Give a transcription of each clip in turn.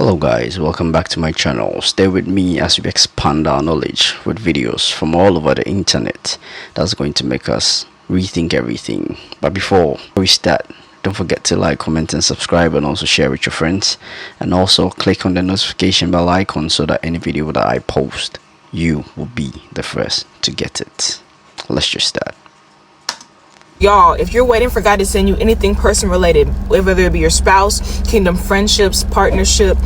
Hello guys, welcome back to my channel. Stay with me as we expand our knowledge with videos from all over the internet that's going to make us rethink everything. But before we start, don't forget to like, comment and subscribe, and also share with your friends, and also click on the notification bell icon so that any video that I post, you will be the first to get it. Let's just start. Y'all, if you're waiting for God to send you anything person related, whether it be your spouse, kingdom friendships, partnership,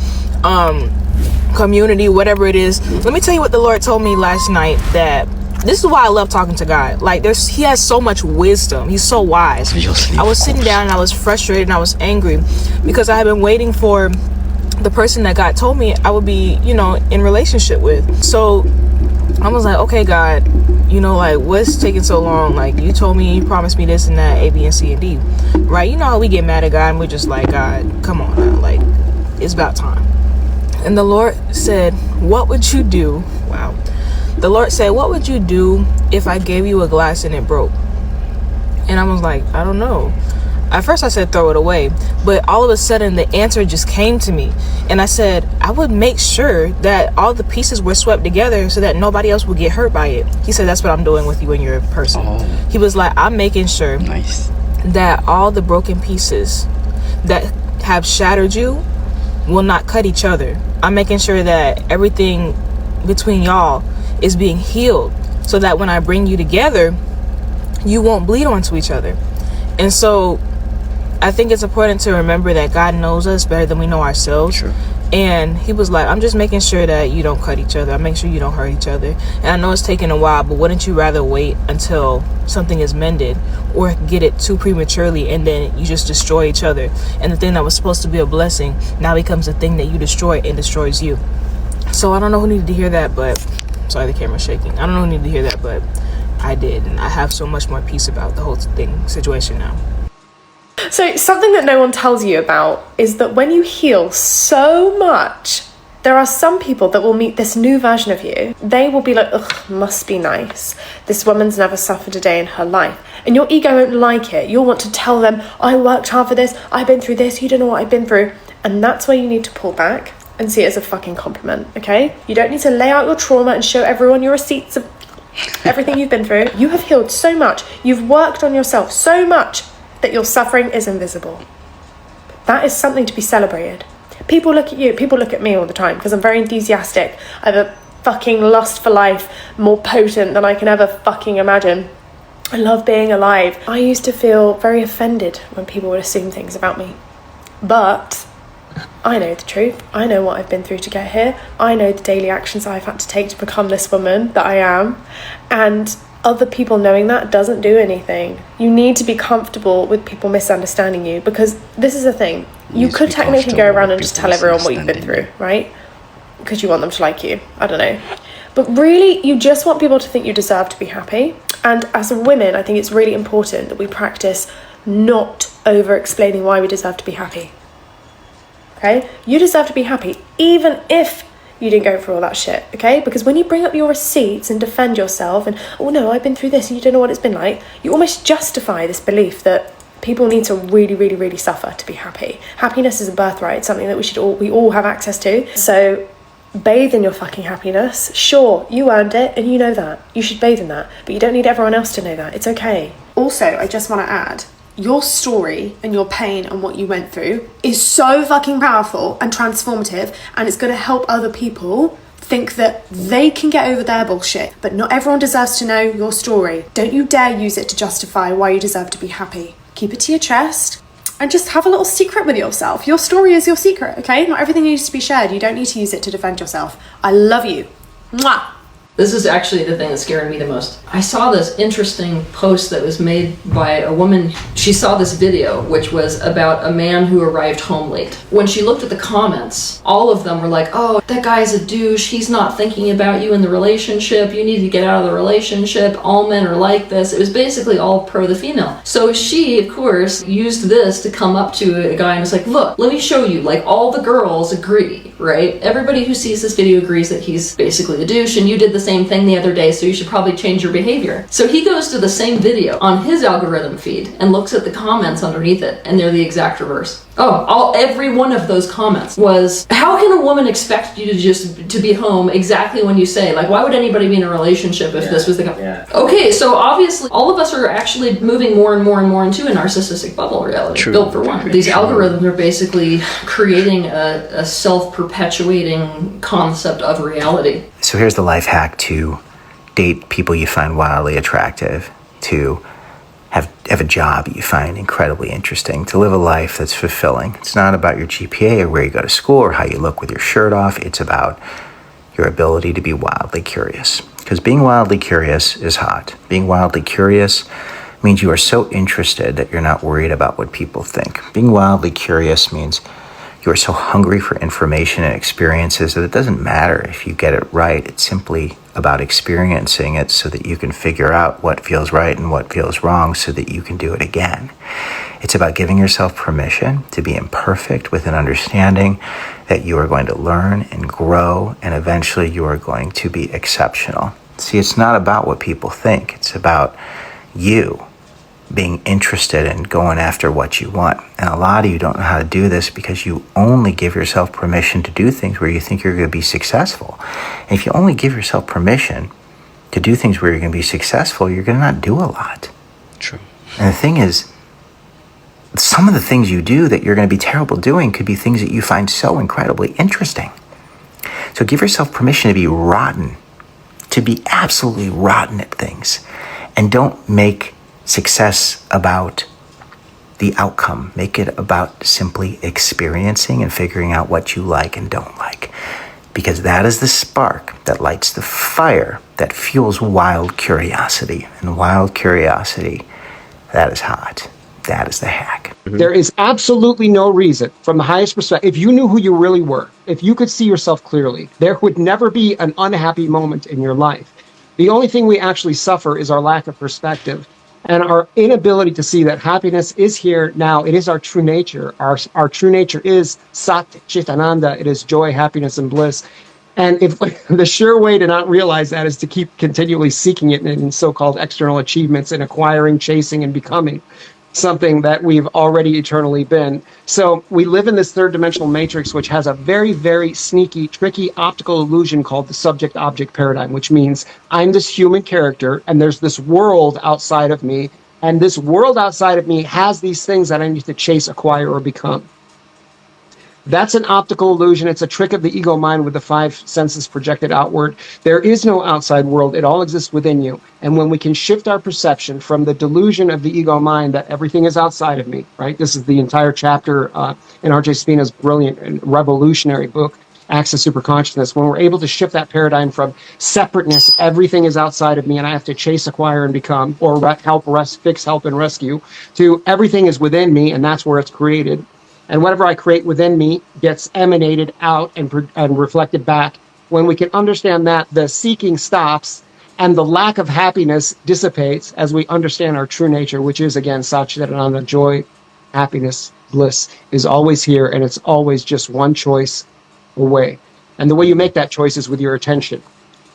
community, whatever it is, let me tell you what the Lord told me last night. That this is why I love talking to God. Like, he has so much wisdom. He's so wise. Obviously, I was sitting down and I was frustrated and I was angry because I had been waiting for the person that God told me I would be, in relationship with. So I was like, okay, God, like, what's taking so long? Like, you told me, you promised me this and that, A, B, and C, and D, right? You know how we get mad at God and we're just like, God, come on now. Like, it's about time. And the Lord said, what would you do? Wow. The Lord said, what would you do if I gave you a glass and it broke? And I was like, I don't know. At first I said throw it away, but all of a sudden the answer just came to me. And I said, I would make sure that all the pieces were swept together so that nobody else would get hurt by it. He said, that's what I'm doing with you and your person. He was like, I'm making sure that all the broken pieces that have shattered you will not cut each other. I'm making sure that everything between y'all is being healed so that when I bring you together, you won't bleed onto each other. And so I think it's important to remember that God knows us better than we know ourselves. Sure. And he was like, I'm just making sure that you don't cut each other. I'm making sure you don't hurt each other. And I know it's taking a while, but wouldn't you rather wait until something is mended or get it too prematurely and then you just destroy each other? And the thing that was supposed to be a blessing now becomes a thing that you destroy and destroys you. So I don't know who needed to hear that, but sorry, the camera's shaking. I don't know who needed to hear that, but I did. And I have so much more peace about the whole situation now. So something that no one tells you about is that when you heal so much, there are some people that will meet this new version of you. They will be like, ugh, must be nice. This woman's never suffered a day in her life. And your ego won't like it. You'll want to tell them, I worked hard for this. I've been through this. You don't know what I've been through. And that's where you need to pull back and see it as a fucking compliment, okay? You don't need to lay out your trauma and show everyone your receipts of everything you've been through. You have healed so much. You've worked on yourself so much that your suffering is invisible. That is something to be celebrated. People look at you, people look at me all the time because I'm very enthusiastic. I have a fucking lust for life more potent than I can ever fucking imagine. I love being alive. I used to feel very offended when people would assume things about me. But I know the truth. I know what I've been through to get here. I know the daily actions I've had to take to become this woman that I am. And other people knowing that doesn't do anything. You need to be comfortable with people misunderstanding you, because this is the thing. You could technically go around and just tell everyone what you've been through, right? Because you want them to like you. I don't know. But really, you just want people to think you deserve to be happy. And as women, I think it's really important that we practice not over-explaining why we deserve to be happy. Okay? You deserve to be happy, even if you didn't go through all that shit, okay? Because when you bring up your receipts and defend yourself and, oh no, I've been through this and you don't know what it's been like, you almost justify this belief that people need to really, really, really suffer to be happy. Happiness is a birthright. It's something that we all have access to. So bathe in your fucking happiness. Sure, you earned it and you know that. You should bathe in that. But you don't need everyone else to know that. It's okay. Also, I just want to add, your story and your pain and what you went through is so fucking powerful and transformative, and it's going to help other people think that they can get over their bullshit. But not everyone deserves to know your story. Don't you dare use it to justify why you deserve to be happy. Keep it to your chest and just have a little secret with yourself. Your story is your secret, okay? Not everything needs to be shared. You don't need to use it to defend yourself. I love you. Mwah! This is actually the thing that scared me the most. I saw this interesting post that was made by a woman. She saw this video, which was about a man who arrived home late. When she looked at the comments, all of them were like, oh, that guy's a douche. He's not thinking about you in the relationship. You need to get out of the relationship. All men are like this. It was basically all pro the female. So she, of course, used this to come up to a guy and was like, look, let me show you. Like, all the girls agree, right? Everybody who sees this video agrees that he's basically a douche, and you did the same same thing the other day, so you should probably change your behavior. So he goes to the same video on his algorithm feed and looks at the comments underneath it, and they're the exact reverse. Every one of those comments was, how can a woman expect you to be home exactly when you say? Like, why would anybody be in a relationship if this was the Okay, so obviously all of us are actually moving more and more and more into a narcissistic bubble reality. True. Built for one. These algorithms are basically creating a self-perpetuating concept of reality. So here's the life hack to date people you find wildly attractive, to have a job you find incredibly interesting, to live a life that's fulfilling. It's not about your GPA or where you go to school or how you look with your shirt off. It's about your ability to be wildly curious. Because being wildly curious is hot. Being wildly curious means you are so interested that you're not worried about what people think. Being wildly curious means you are so hungry for information and experiences that it doesn't matter if you get it right. It's simply about experiencing it so that you can figure out what feels right and what feels wrong so that you can do it again. It's about giving yourself permission to be imperfect with an understanding that you are going to learn and grow, and eventually you are going to be exceptional. See, it's not about what people think. It's about you being interested in going after what you want. And a lot of you don't know how to do this because you only give yourself permission to do things where you think you're going to be successful. And if you only give yourself permission to do things where you're going to be successful, you're going to not do a lot. True. And the thing is, some of the things you do that you're going to be terrible doing could be things that you find so incredibly interesting. So give yourself permission to be rotten, to be absolutely rotten at things. And don't make success about the outcome. Make it about simply experiencing and figuring out what you like and don't like. Because that is the spark that lights the fire that fuels wild curiosity. And wild curiosity, that is hot. That is the hack. There is absolutely no reason, from the highest perspective, if you knew who you really were, if you could see yourself clearly, there would never be an unhappy moment in your life. The only thing we actually suffer is our lack of perspective and our inability to see that happiness is here now. It is our true nature. Our true nature is Sat Chit Ananda. It is joy, happiness, and bliss. And if the sure way to not realize that is to keep continually seeking it in so-called external achievements and acquiring, chasing, and becoming something that we've already eternally been. So we live in this third dimensional matrix, which has a very, very sneaky, tricky optical illusion called the subject-object paradigm, which means I'm this human character and there's this world outside of me, and this world outside of me has these things that I need to chase, acquire, or become. That's an optical illusion. It's a trick of the ego mind with the five senses projected outward. There is no outside world. It all exists within you. And when we can shift our perception from the delusion of the ego mind that everything is outside of me, right? This is the entire chapter in R.J. Spina's brilliant and revolutionary book, Acts of Superconsciousness. When we're able to shift that paradigm from separateness, everything is outside of me and I have to chase, acquire, and become, or fix, help, and rescue, to everything is within me and that's where it's created. And whatever I create within me gets emanated out and reflected back. When we can understand that, the seeking stops and the lack of happiness dissipates as we understand our true nature, which is, again, Satchitananda, joy, happiness, bliss, is always here, and it's always just one choice away. And the way you make that choice is with your attention.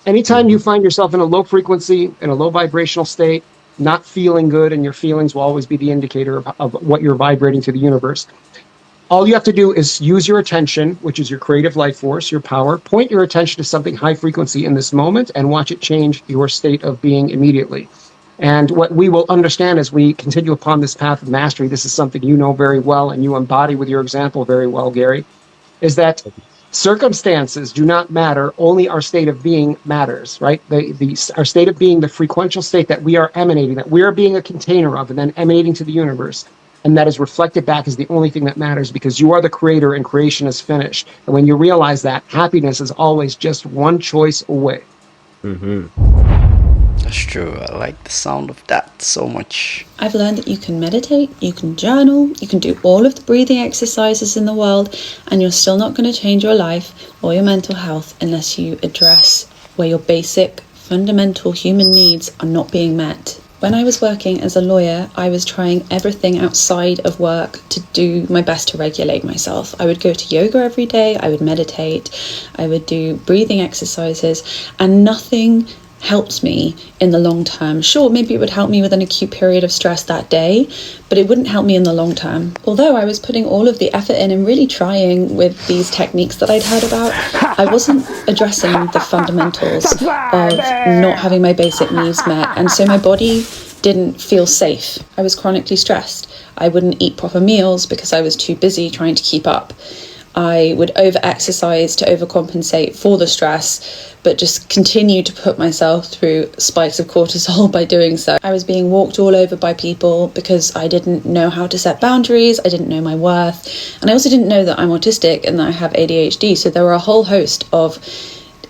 Anytime you find yourself in a low frequency, in a low vibrational state, not feeling good, and your feelings will always be the indicator of what you're vibrating to the universe, all you have to do is use your attention, which is your creative life force, your power, point your attention to something high frequency in this moment and watch it change your state of being immediately. And what we will understand as we continue upon this path of mastery, this is something you know very well and you embody with your example very well, Gary, is that circumstances do not matter, only our state of being matters, right? Our state of being, the frequential state that we are emanating, that we are being a container of and then emanating to the universe. And that is reflected back is the only thing that matters because you are the creator and creation is finished. And when you realize that, happiness is always just one choice away. That's true. I like the sound of that so much. I've learned that you can meditate, you can journal, you can do all of the breathing exercises in the world, and you're still not going to change your life or your mental health unless you address where your basic, fundamental human needs are not being met. When I was working as a lawyer, I was trying everything outside of work to do my best to regulate myself. I would go to yoga every day, I would meditate, I would do breathing exercises, and nothing helped me in the long term. Sure, maybe it would help me with an acute period of stress that day, but it wouldn't help me in the long term. Although I was putting all of the effort in and really trying with these techniques that I'd heard about, I wasn't addressing the fundamentals of not having my basic needs met, and so my body didn't feel safe. I was chronically stressed. I wouldn't eat proper meals because I was too busy trying to keep up. I would over-exercise to overcompensate for the stress, but just continue to put myself through spikes of cortisol by doing so. I was being walked all over by people because I didn't know how to set boundaries, I didn't know my worth, and I also didn't know that I'm autistic and that I have ADHD, so there were a whole host of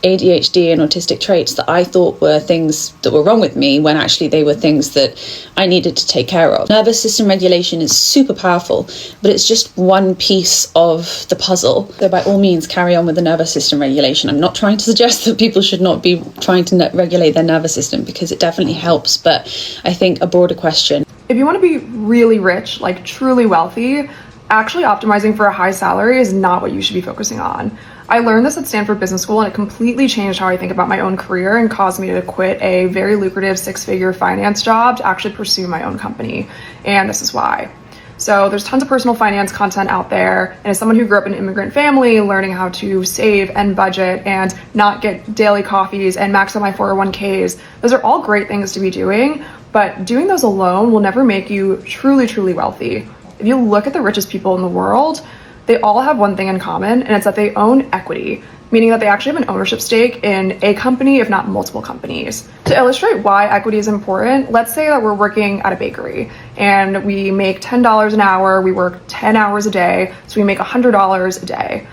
ADHD and autistic traits that I thought were things that were wrong with me when actually they were things that I needed to take care of. Nervous system regulation is super powerful, but it's just one piece of the puzzle. So by all means, carry on with the nervous system regulation. I'm not trying to suggest that people should not be trying to regulate their nervous system, because it definitely helps, but I think a broader question. If you want to be really rich, like truly wealthy, actually optimizing for a high salary is not what you should be focusing on. I learned this at Stanford Business School, and it completely changed how I think about my own career and caused me to quit a very lucrative 6-figure finance job to actually pursue my own company. And this is why. So there's tons of personal finance content out there, and as someone who grew up in an immigrant family, learning how to save and budget and not get daily coffees and max out my 401ks, those are all great things to be doing, but doing those alone will never make you truly, truly wealthy. If you look at the richest people in the world, they all have one thing in common, and it's that they own equity, meaning that they actually have an ownership stake in a company, if not multiple companies. To illustrate why equity is important, let's say that we're working at a bakery and we make $10 an hour, we work 10 hours a day, so we make $100 a day.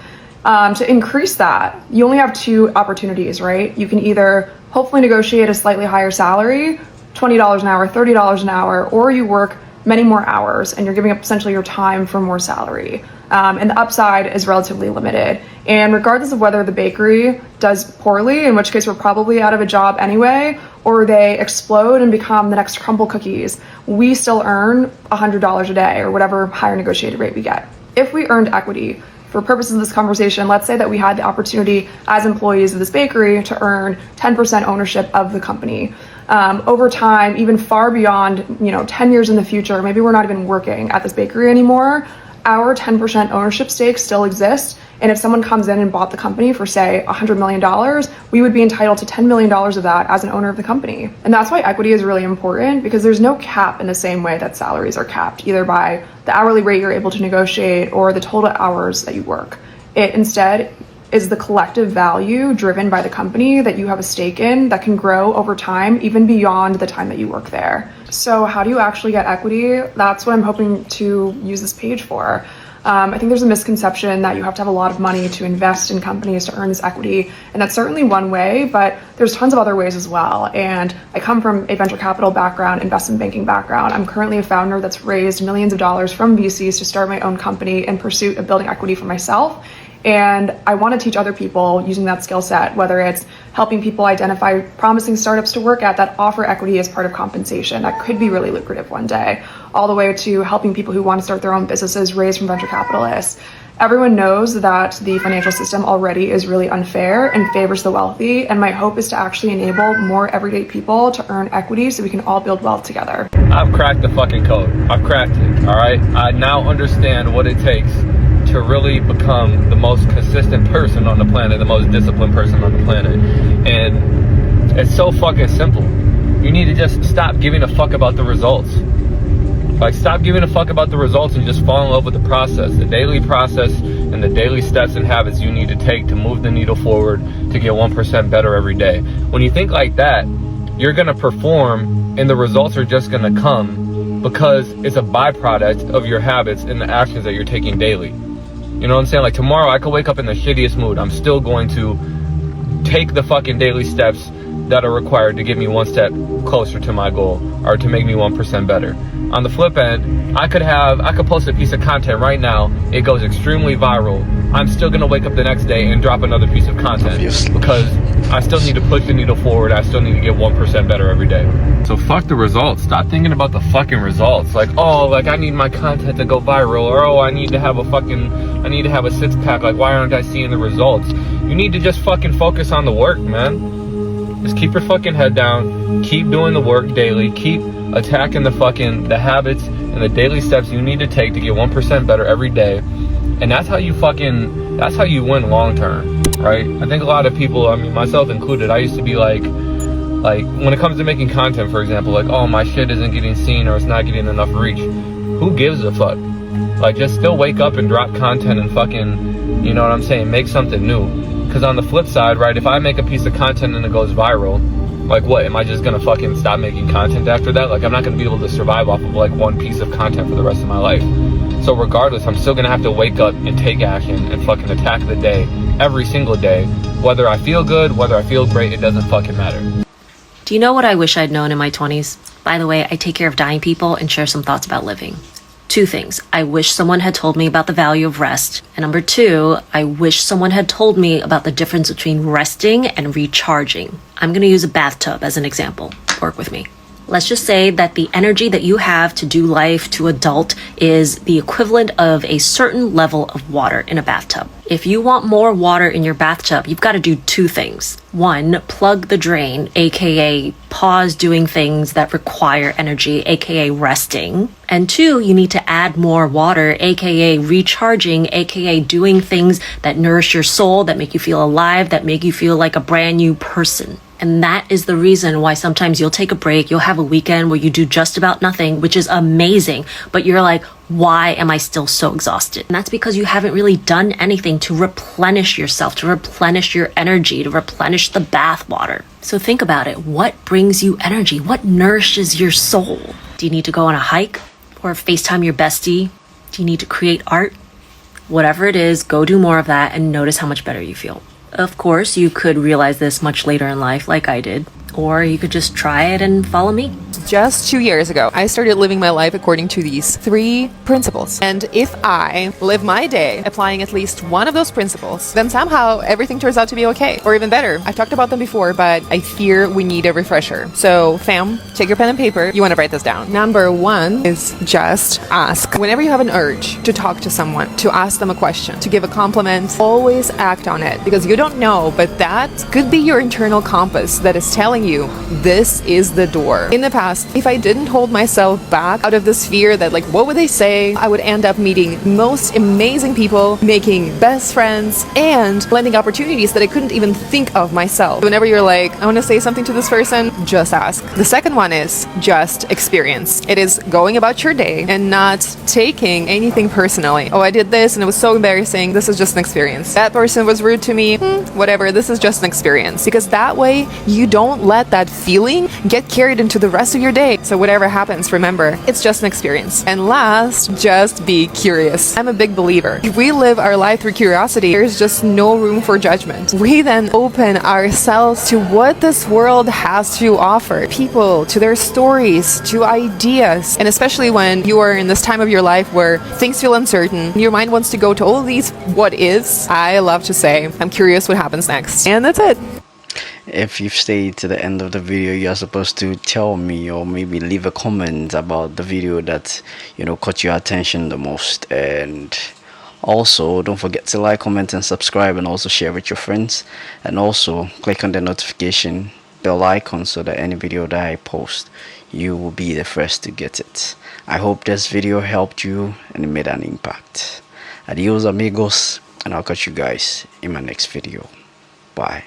To increase that, you only have two opportunities, right? You can either hopefully negotiate a slightly higher salary, $20 an hour, $30 an hour, or you work many more hours and you're giving up essentially your time for more salary. And the upside is relatively limited. And regardless of whether the bakery does poorly, in which case we're probably out of a job anyway, or they explode and become the next crumble cookies, we still earn $100 a day or whatever higher negotiated rate we get. If we earned equity, for purposes of this conversation, let's say that we had the opportunity as employees of this bakery to earn 10% ownership of the company. Over time, even far beyond, 10 years in the future, maybe we're not even working at this bakery anymore, our 10% ownership stake still exists. And if someone comes in and bought the company for, say, $100 million, we would be entitled to $10 million of that as an owner of the company. And that's why equity is really important, because there's no cap in the same way that salaries are capped, either by the hourly rate you're able to negotiate or the total hours that you work. It instead is the collective value driven by the company that you have a stake in that can grow over time, even beyond the time that you work there. So how do you actually get equity? That's what I'm hoping to use this page for. I think there's a misconception that you have to have a lot of money to invest in companies to earn this equity, and that's certainly one way, but there's tons of other ways as well. And I come from a venture capital background, investment banking background. I'm currently a founder that's raised millions of dollars from VCs to start my own company in pursuit of building equity for myself. And I want to teach other people using that skill set, whether it's helping people identify promising startups to work at that offer equity as part of compensation that could be really lucrative one day, all the way to helping people who want to start their own businesses raised from venture capitalists. Everyone knows that the financial system already is really unfair and favors the wealthy, and my hope is to actually enable more everyday people to earn equity so we can all build wealth together. I've cracked the fucking code. I've cracked it, all right? I now understand what it takes to really become the most consistent person on the planet, the most disciplined person on the planet. And it's so fucking simple. You need to just stop giving a fuck about the results. Like, stop giving a fuck about the results and just fall in love with the process, the daily process and the daily steps and habits you need to take to move the needle forward to get 1% better every day. When you think like that, you're gonna perform and the results are just gonna come because it's a byproduct of your habits and the actions that you're taking daily. You know what I'm saying? Like, tomorrow I could wake up in the shittiest mood. I'm still going to take the fucking daily steps that are required to get me one step closer to my goal or to make me 1% better. On the flip end, I could post a piece of content right now. It goes extremely viral. I'm still gonna wake up the next day and drop another piece of content. Obviously. Because I still need to push the needle forward. I still need to get 1% better every day. So fuck the results. Stop thinking about the fucking results. Like, oh, like I need my content to go viral, or oh, I need to have a six-pack. Like, why aren't I seeing the results? You need to just fucking focus on the work, man. Just keep your fucking head down. Keep doing the work daily. Keep attacking the habits and the daily steps you need to take to get 1% better every day. And that's how you win long term, right? I think a lot of people, I mean, myself included, I used to be like when it comes to making content, for example, like, oh, my shit isn't getting seen or it's not getting enough reach. Who gives a fuck? Like, just still wake up and drop content and fucking, you know what I'm saying, make something new. Because on the flip side, right, if I make a piece of content and it goes viral, like, what, am I just gonna fucking stop making content after that? Like, I'm not gonna be able to survive off of like one piece of content for the rest of my life. So regardless, I'm still gonna have to wake up and take action and fucking attack the day every single day. Whether I feel good, whether I feel great, it doesn't fucking matter. Do you know what I wish I'd known in my 20s? By the way, I take care of dying people and share some thoughts about living. 2 things. I wish someone had told me about the value of rest. And number 2, I wish someone had told me about the difference between resting and recharging. I'm gonna use a bathtub as an example. Work with me. Let's just say that the energy that you have to do life to adult is the equivalent of a certain level of water in a bathtub. If you want more water in your bathtub, you've got to do 2 things. 1, plug the drain, aka pause doing things that require energy, aka resting. And 2, you need to add more water, aka recharging, aka doing things that nourish your soul, that make you feel alive, that make you feel like a brand new person. And that is the reason why sometimes you'll take a break, you'll have a weekend where you do just about nothing, which is amazing, but you're like, why am I still so exhausted? And that's because you haven't really done anything to replenish yourself, to replenish your energy, to replenish the bath water. So think about it. What brings you energy? What nourishes your soul? Do you need to go on a hike or FaceTime your bestie? Do you need to create art? Whatever it is, go do more of that and notice how much better you feel. Of course, you could realize this much later in life, like I did, or you could just try it and follow me. Just 2 years ago, I started living my life according to these 3 principles. And if I live my day applying at least one of those principles, then somehow everything turns out to be okay. Or even better. I've talked about them before, but I fear we need a refresher. So fam, take your pen and paper. You want to write this down. Number 1 is just ask. Whenever you have an urge to talk to someone, to ask them a question, to give a compliment, always act on it. Because you don't know, but that could be your internal compass that is telling you this is the door. In the past, if I didn't hold myself back out of this fear that, like, what would they say, I would end up meeting most amazing people, making best friends, and landing opportunities that I couldn't even think of myself. Whenever you're like, I want to say something to this person, just ask. The second one is just experience. It is going about your day and not taking anything personally. Oh, I did this and it was so embarrassing. This is just an experience. That person was rude to me. Whatever. This is just an experience. Because that way you don't let that feeling get carried into the rest of your day. So whatever happens, remember, it's just an experience. And last, just be curious. I'm a big believer. If we live our life through curiosity, there's just no room for judgment. We then open ourselves to what this world has to offer. People, to their stories, to ideas. And especially when you are in this time of your life where things feel uncertain, your mind wants to go to all of these what ifs, I love to say, I'm curious what happens next. And that's it. If you've stayed to the end of the video, you're supposed to tell me or maybe leave a comment about the video that, you know, caught your attention the most. And also don't forget to like, comment and subscribe, and also share with your friends, and also click on the notification bell icon so that any video that I post, you will be the first to get it. I hope this video helped you and it made an impact. Adios amigos, and I'll catch you guys in my next video. Bye.